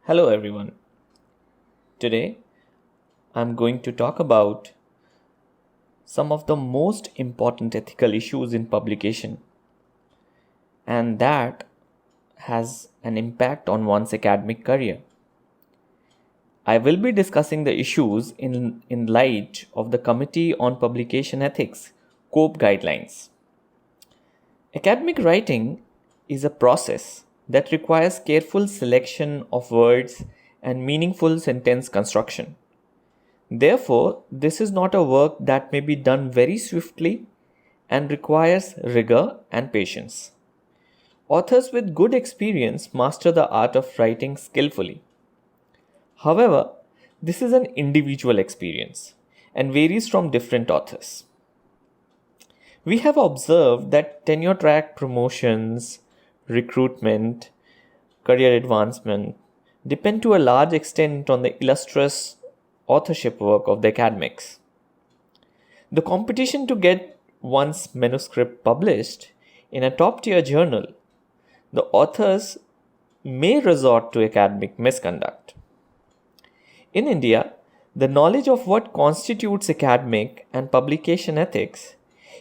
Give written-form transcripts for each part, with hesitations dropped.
Hello everyone. Today I'm going to talk about some of the most important ethical issues in publication, and that has an impact on one's academic career. I will be discussing the issues in light of the Committee on Publication Ethics COPE guidelines. Academic writing is a process that requires careful selection of words and meaningful sentence construction. Therefore, this is not a work that may be done very swiftly and requires rigor and patience. Authors with good experience master the art of writing skillfully. However, this is an individual experience and varies from different authors. We have observed that tenure track promotions, recruitment, career advancement depend to a large extent on the illustrious authorship work of the academics. The competition to get one's manuscript published in a top-tier journal, the authors may resort to academic misconduct. In India, the knowledge of what constitutes academic and publication ethics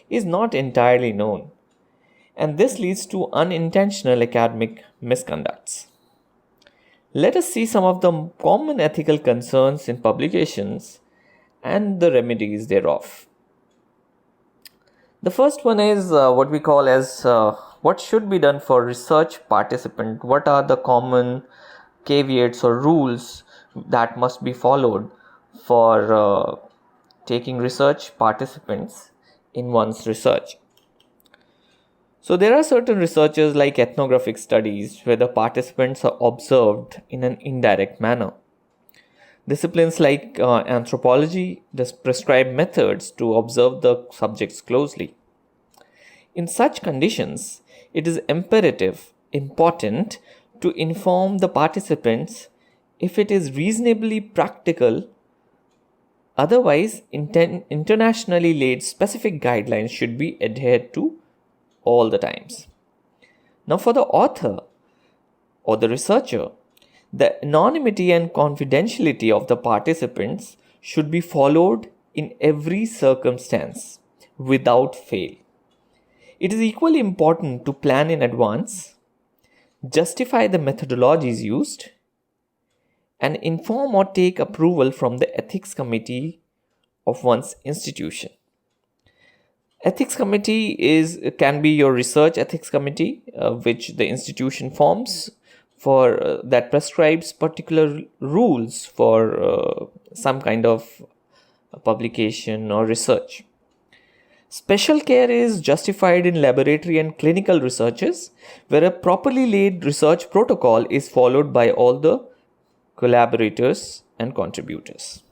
is not entirely known, and this leads to unintentional academic misconducts. Let us see some of the common ethical concerns in publications and the remedies thereof. The first one is what we call as what should be done for research participant. What are the common caveats or rules that must be followed for taking research participants in one's research? So there are certain researches like ethnographic studies where the participants are observed in an indirect manner. Disciplines like anthropology prescribe methods to observe the subjects closely. In such conditions, it is important to inform the participants if it is reasonably practical. Otherwise, internationally laid specific guidelines should be adhered to all the times. Now, for the author or the researcher, the anonymity and confidentiality of the participants should be followed in every circumstance without fail. It is equally important to plan in advance, justify the methodologies used, and inform or take approval from the ethics committee of one's institution. Ethics committee can be your research ethics committee, which the institution forms for that prescribes particular rules for some kind of publication or research. Special care is justified in laboratory and clinical researches, where a properly laid research protocol is followed by all the collaborators and contributors.